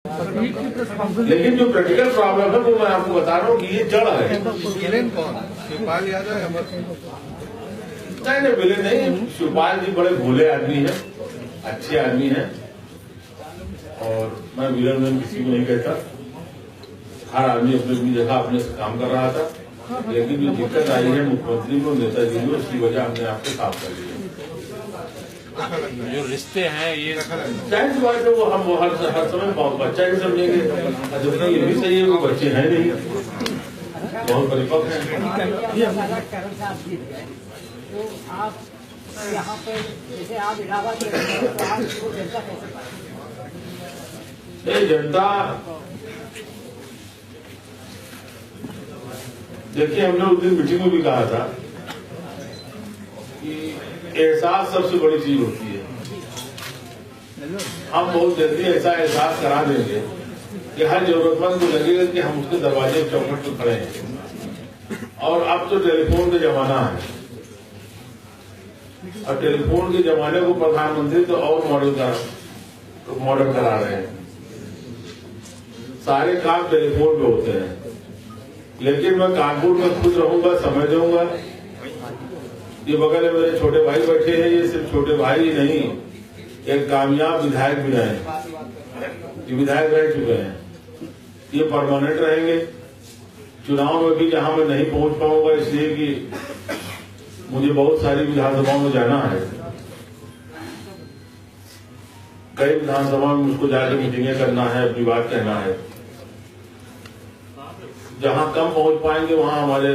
लेकिन जो practical problem है वो मैं आपको बता रहा हूँ कि ये जड़ है। विलेन कौन? शिवपाल यादव है? नहीं विलेन नहीं, शिवपाल जी बड़े भोले आदमी हैं, अच्छे आदमी हैं और मैं विलेन किसी को नहीं कहता। हर आदमी अपनी अपनी जगह अपने से काम कर रहा था, लेकिन जो दिक्कत आई है मुख्यमंत्री को, नेताजी को, उसकी वजह हमने आपको साफ कर दी है। जो रिश्ते हैं ये जाहिर सी बात है, वो हम हर समय बच्चा ही समझेंगे, जबकि ये भी सही है वो बच्चे हैं नहीं, बहुत परिपक्व हैं। तो आप यहाँ पे जैसे आप इलाहाबाद में तो आप जनता कैसे? जनता देखिए, हमने उस दिन मीटिंग में भी कहा था कि एहसास सबसे बड़ी चीज होती है। हम बहुत जल्दी ऐसा एहसास करा देंगे कि हर जरूरतमंद को लगेगा कि हम उसके दरवाजे चौखट पर खड़े हैं। और अब तो टेलीफोन का जमाना है, और टेलीफोन के जमाने को प्रधानमंत्री तो और मॉडल करा रहे हैं। सारे काम टेलीफोन पे होते हैं, लेकिन मैं कानपुर में खुद रहूंगा, समय दूंगा। ये बगल में मेरे छोटे भाई बैठे हैं, ये सिर्फ छोटे भाई ही नहीं, एक कामयाब विधायक भी रहे, ये विधायक रह चुके हैं, ये परमानेंट रहेंगे। चुनाव में भी जहां मैं नहीं पहुंच पाऊंगा इसलिए कि मुझे बहुत सारी विधानसभाओं में जाना है, कई विधानसभा में मुझको जाकर मीटिंगें करना है, अपनी बात कहना है। जहां कम पहुंच पाएंगे वहां हमारे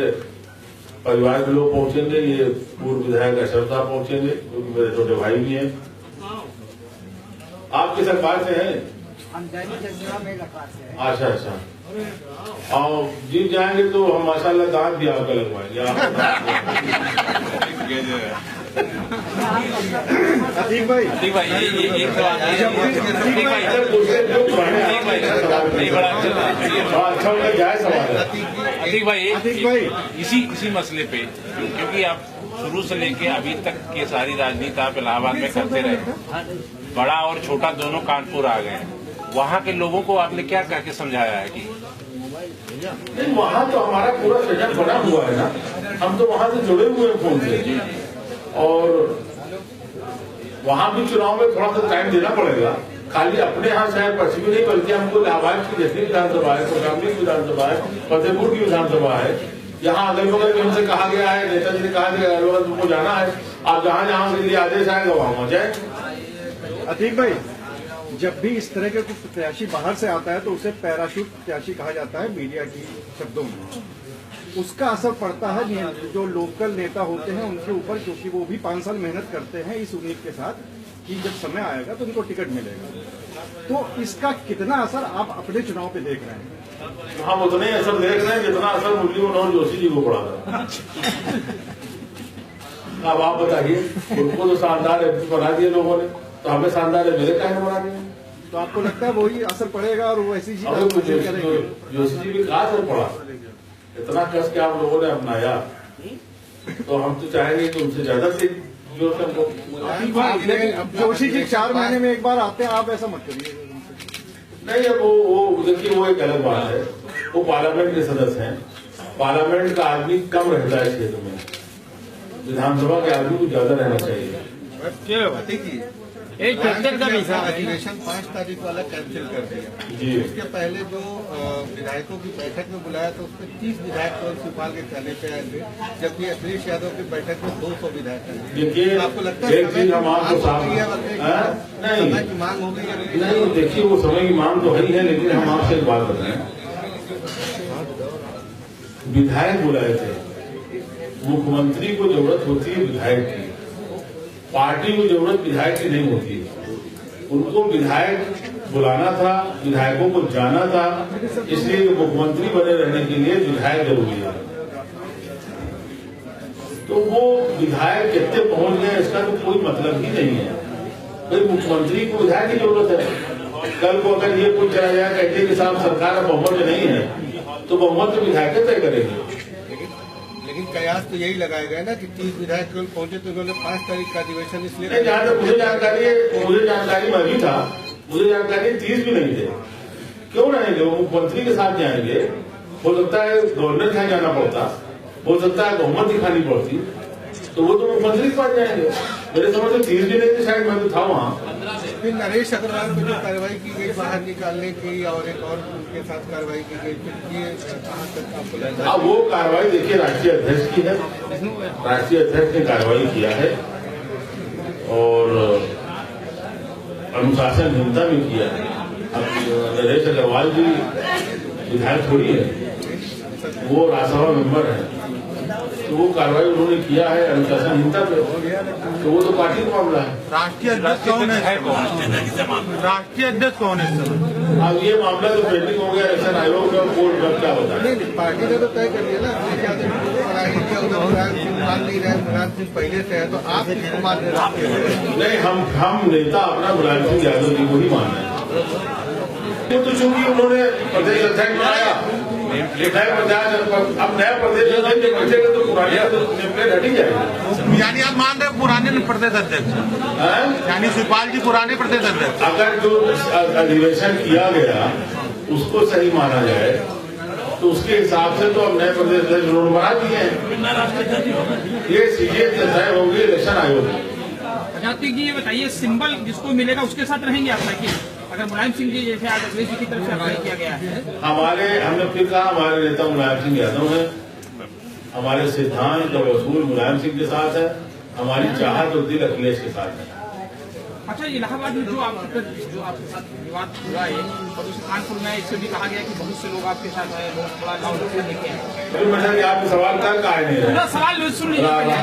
परिवार के लोग पहुंचेंगे, ये पूर्व विधायक अशरफ साहब पहुंचेंगे क्योंकि मेरे छोटे भाई भी हैं। आप किस अखबार से हैं? हम दैनिक जागरण में अखबार से हैं। अच्छा और जीत जाएंगे तो हम माशाल्लाह दांत भी आपका लगवाएंगे। अतीक भाई एक सवाल अच्छा उनका जायज सवाल है। अतीक भाई इसी मसले पे, क्योंकि आप शुरू से लेके अभी तक की सारी राजनीति आप इलाहाबाद में करते रहे, बड़ा और छोटा दोनों कानपुर आ गए, वहाँ के लोगों को आपने क्या कह के समझाया है कि नहीं, वहाँ तो हमारा पूरा सेटअप बना हुआ है ना, हम तो वहाँ से जुड़े हुए हैं फोन से, और वहाँ भी चुनाव में थोड़ा सा टाइम देना पड़ेगा। खाली अपने यहाँ शहर पश्चिमी नहीं, बल्कि हमको इलाहाबाद की जितनी विधानसभा है, कौशाम्बी की विधानसभा है, फतेहपुर की विधानसभा है, यहाँ अगल बगल में हमसे कहा गया है, नेताजी ने कहा कि अगल बगल तुमको जाना है, आप जहाँ जहाँ के लिए आदेश आएगा वहाँ जाए। अतीक भाई, जब भी इस तरह के कुछ प्रत्याशी बाहर से आता है तो उसे पैराशूट प्रत्याशी कहा जाता है मीडिया की शब्दों में। उसका असर पड़ता है जो लोकल नेता होते हैं उनके ऊपर, क्योंकि वो भी 5 साल मेहनत करते हैं इस उम्मीद के साथ कि जब समय आएगा तो उनको टिकट मिलेगा। तो इसका कितना असर आप अपने चुनाव पे देख रहे हैं? हम उतना ही असर देख रहे हैं जितना असर मुरली मनोहर जोशी जी को पड़ा था। अब आप बताइए, उनको तो शानदार एमपी बना दिए लोगों ने, तो हमें शानदार एमएलए काहे बना दिए? तो आपको लगता है वही असर पड़ेगा और वैसी चीज करेंगे? जोशी जी भी का असर पड़ा, इतना कस के आप लोगों ने अपनाया, तो हम तो चाहेंगे कि उनसे ज्यादा से जो जोशी जी 4 महीने में एक बार आते हैं, आप ऐसा मत करिए। नहीं, अब वो देखिए वो एक अलग बात है, वो पार्लियामेंट के सदस्य हैं, पार्लियामेंट का आदमी कम रहता है क्षेत्र में, विधानसभा के आदमी को ज्यादा रहना चाहिए। एक ट्रैक्टर का पैसा अधिवेशन 5 तारीख वाला कैंसिल कर दिया जी। उसके पहले जो विधायकों की बैठक में बुलाया तो उसमें 30 विधायक केवल शिवपाल के कहने पे आए थे, जबकि अखिलेश यादव की बैठक में 200 विधायक आए। देखिए, आपको लगता है एक चीज हम आपको समय की मांग हो गई है? नहीं, देखिए वो समय की मांग तो है ही है, लेकिन हम आपसे एक बात बताएं, विधायक बुलाए थे, मुख्यमंत्री को जरूरत होती है विधायक की, पार्टी को जरूरत विधायक की नहीं होती है। उनको विधायक बुलाना था, विधायकों को जाना था, इसलिए मुख्यमंत्री बने रहने के लिए विधायक जरूरी है। तो वो विधायक कितने पहुंच गए इसका तो कोई मतलब ही नहीं है। भाई मुख्यमंत्री को विधायक की जरूरत है। कल को अगर ये कुछ चला जाए कहते कि साहब सरकार बहुमत नहीं है, तो बहुमत तो विधायक तय करेंगे। लेकिन कयास तो यही लगाया गया ना कि 30 विधायक केवल पहुंचे तो उन्होंने 5 तारीख का अधिवेशन इसलिए। जहाँ तक मुझे जानकारी मैं भी था, मुझे जानकारी 30 भी नहीं थे, जाएंगे, वो मुख्यमंत्री के साथ जाएंगे। हो सकता है गवर्नर के यहाँ जाना पड़ता, हो सकता है बहुमत दिखानी पड़ती, तो वो तो मुख्यमंत्री के पास जाएंगे। मेरे समझ से 30 दिन नहीं, शायद मैं तो था वहाँ। फिर नरेश अग्रवाल पर जो कार्रवाई की गई बाहर निकालने की और एक और उनके साथ कार्रवाई की गई, फिर ये कहाँ तक आपको लगता है? अब वो कार्रवाई देखिए राष्ट्रीय अध्यक्ष की है, राष्ट्रीय अध्यक्ष ने कार्रवाई किया है और अनुशासनहीनता भी किया है। अब नरेश अग्रवाल जी विधायक थोड़ी है, वो राज्यसभा मेंबर है, तो वो कार्रवाई उन्होंने किया है अनुशासनहीनता पे, तो वो तो पार्टी का मामला है। राष्ट्रीय अध्यक्ष कौन है? राष्ट्रीय अध्यक्ष कौन है? अब ये मामला तो पेंडिंग हो गया इलेक्शन आयोग का, कोर्ट में क्या होता है। नहीं, पार्टी ने तो तय कर दिया ना, मुलायम सिंह मान नहीं रहे, मुलायम सिंह पहले से है, तो आप किसको मान रहे हैं? नहीं, हम नेता अपना मुलायम सिंह यादव जी को ही मान रहे हैं। वो तो चूंकि उन्होंने प्रदेश अध्यक्ष बनाया, अब नया प्रदेश अध्यक्ष बचेगा तो पुराने नेमप्लेट हटी जाएगी। यानी आप मान रहे पुराने प्रदेश अध्यक्ष, यानी शिवपाल जी पुराने प्रदेश अध्यक्ष? अगर जो अधिवेशन किया गया उसको सही माना जाए तो उसके हिसाब से तो अब नए प्रदेश अध्यक्ष रोड बना दिए हैं। ये सीधे तय होंगे इलेक्शन आयोग में। कार्तिक जी ये बताइए, सिंबल जिसको मिलेगा उसके साथ रहेंगे आप ताकि अगर मुलायम सिंह जी जैसे आज अखिलेश जी की तरफ से अप्लाई किया गया है? हमने फिर कहा हमारे नेता मुलायम सिंह यादव है, हमारे सिद्धांत और असूल मुलायम सिंह के साथ है, हमारी चाहत और दिल अखिलेश के साथ है। अच्छा, इलाहाबाद में जो आपके साथ विवाद हुआ है और उस कानपुर में इससे भी कहा गया कि बहुत से लोग आपके साथ है, बहुत बड़ा गाँव लेके आए। फिर मैंने आपके सवाल कर का नहीं रहा, पूरा सवाल सुन लीजिए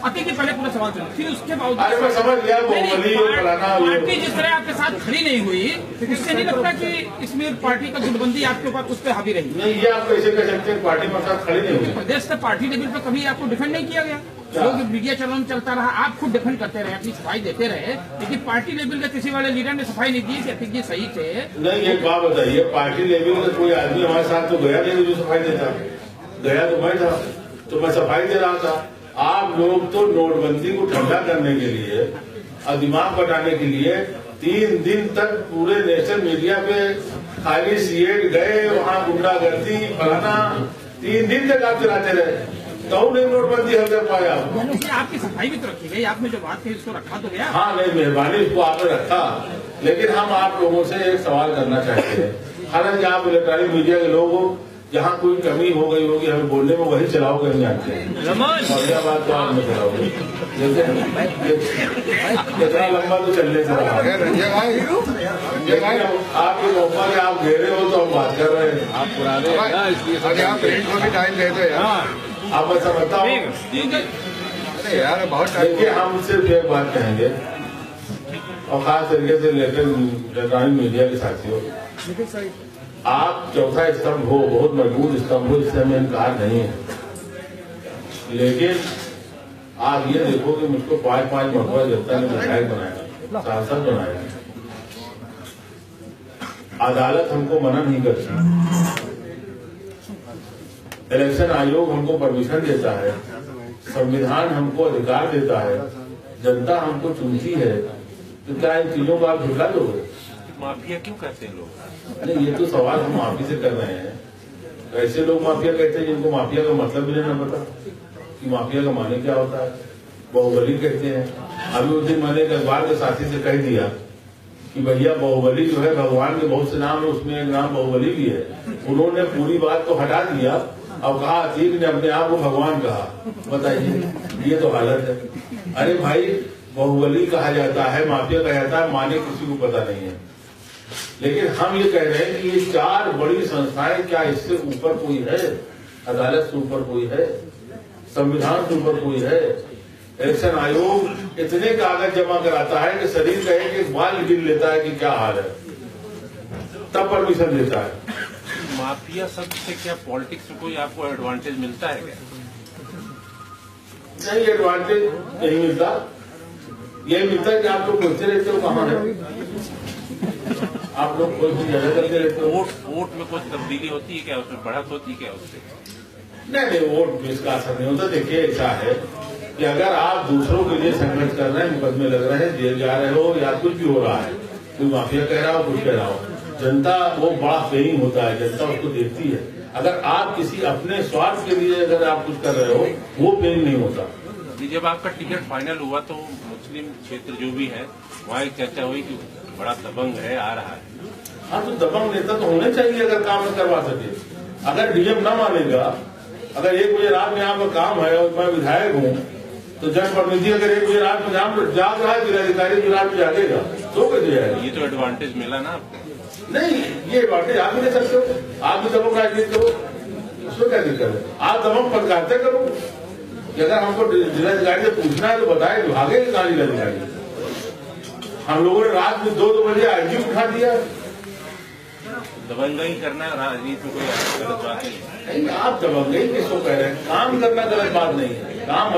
अति के पहले पूरा सवाल सुन, फिर उसके बाद अरे मैं समझ गया पार्टी जिस तरह आपके साथ खड़ी नहीं हुई, इससे नहीं लगता कि इसमें पार्टी का गुटबंदी आपके ऊपर उस पर हावी रही? नहीं, ये आप कैसे कह सकते हैं पार्टी के साथ खड़ी नहीं हुई? प्रदेश से पार्टी लेवल पर कभी आपको डिफेंड नहीं किया गया? लोग मीडिया चैनल चलता रहा, आप खुद डिफेंड करते रहे, अपनी सफाई देते रहे, लेकिन पार्टी लेवल के किसी वाले लीडर ने सफाई नहीं दी कि अतिक जी सही थे? नहीं, एक बात बताइए, पार्टी लेवल का कोई आदमी हमारे साथ तो गया नहीं जो सफाई देता, गया तो मैं था, तो मैं सफाई दे रहा था। आप लोग तो नोटबंदी को ठंडा करने के लिए और दिमाग बटाने के लिए 3 दिन तक पूरे नेशनल मीडिया पे खाली सीएट गए, वहाँ गुंडागर्दी फलाना, 3 दिन तक आप चलाते रहे, तो नहीं नोटबंदी हल कर पाया। आपकी सफाई भी तो रखी गई, आपने जो बात कही उसको रखा तो गया। हाँ, नहीं, मेहरबानी उसको आपने रखा, लेकिन हम आप लोगों से एक सवाल करना चाहते हैं। हालांकि आप इलेक्ट्रॉनिक मीडिया के लोग हो, जहाँ कोई कमी हो गई होगी हमें बोलने में, वही चलाओ कहीं जानते हैं, बढ़िया बात तो आप में चलाओगे। कितना लंबा तो चलने से रहा, आपके मौका में आप घेरे हो तो हम बात कर रहे हैं। आप पुराने को भी टाइम देते हैं आप मैं समझता हूँ यार, बहुत देखिए, हम सिर्फ एक बात कहेंगे और खास तरीके से इलेक्ट्रॉनिक मीडिया के साथियों, आप चौथा स्तंभ हो, बहुत मजबूत स्तंभ हो, इससे हमें इनकार नहीं है, लेकिन आप ये देखो कि मुझको 5-5 मरतबा जनता ने विधायक बनाया, सांसद बनाया, अदालत हमको मना नहीं करती, इलेक्शन आयोग हमको परमिशन देता है, संविधान हमको अधिकार देता है, जनता हमको चुनती है, तो क्या इन चीजों को आप झुका दोगे? माफिया क्यों कहते हैं लोग? नहीं, ये तो सवाल हम माफी से कर रहे हैं। ऐसे लोग माफिया कहते हैं जिनको माफिया का मतलब भी नहीं पता कि माफिया का माने क्या होता है। बाहुबली कहते हैं। अभी उस दिन मैंने एक अखबार के साथी से कह दिया कि भैया बाहुबली जो है भगवान के बहुत से नाम है, उसमें एक नाम बाहुबली भी है। उन्होंने पूरी बात को हटा दिया और कहा अतीक ने अपने आप को भगवान कहा। बताइए, ये तो हालत है। अरे भाई, बाहुबली कहा जाता है, माफिया कहा जाता है, माने किसी को पता नहीं है। लेकिन हम ये कह रहे हैं कि ये 4 बड़ी संस्थाएं, क्या इससे ऊपर कोई है? अदालत से ऊपर कोई है? संविधान से ऊपर कोई है? इलेक्शन आयोग इतने कागज जमा कराता है कि शरीर कहे कि बाल गिन लेता है कि क्या हाल है, तब परमिशन देता है। माफिया शब्द से क्या पॉलिटिक्स में कोई आपको एडवांटेज मिलता है क्या? नहीं, एडवांटेज नहीं मिलता। ये मिलता है कि आप लोग खोजते रहते हो कहाँ है, आप लोग कोई भी जगह करते रहते हो। वोट में कुछ तब्दीली होती है क्या? उसमें बढ़त होती है क्या उससे? नहीं, वोट इसका असर नहीं होता। देखिए, ऐसा है कि अगर आप दूसरों के लिए संघर्ष कर रहे हैं, मुकदमे लग रहे हैं, जेल जा रहे हो या कुछ भी हो रहा है, कोई माफिया कह रहा हो, कुछ कह रहा हो, जनता वो बड़ा फेलिंग होता है, जनता उसको देखती है। अगर आप किसी अपने स्वार्थ के लिए अगर आप कुछ कर रहे हो, वो फेलिंग नहीं होता। जब आपका टिकट फाइनल हुआ तो मुस्लिम क्षेत्र जो भी है वहाँ एक चर्चा हुई कि बड़ा दबंग है, आ रहा है। हाँ, तो दबंग नेता तो होने चाहिए अगर काम न करवा सके। अगर डीएम न मानेगा, अगर 1 बजे रात में यहाँ पर काम है और मैं विधायक हूँ, तो जनप्रतिनिधि अगर 1 बजे रात में जाग रहा है, जिलाधिकारी भी रात में जागेगा तो कैसे जाएगा? ये तो एडवांटेज मिला ना आपको। नहीं, ये एडवांटेज आप भी ले सकते हो। आप भी दबंग राजनीति करो, उसमें क्या दिक्कत है? आप दबंग पदकारते करो कि अगर हमको जिलाधिकारी से पूछना है तो बताए, भागेगा कहाँ जिलाधिकारी? हम लोगों ने रात में 2 बजे आईजी उठा दिया। दबंगई करना राजनीति में कोई गलत बात नहीं है। नहीं, आप दबंगई किसको कह रहे हैं? काम करना गलत बात नहीं है। काम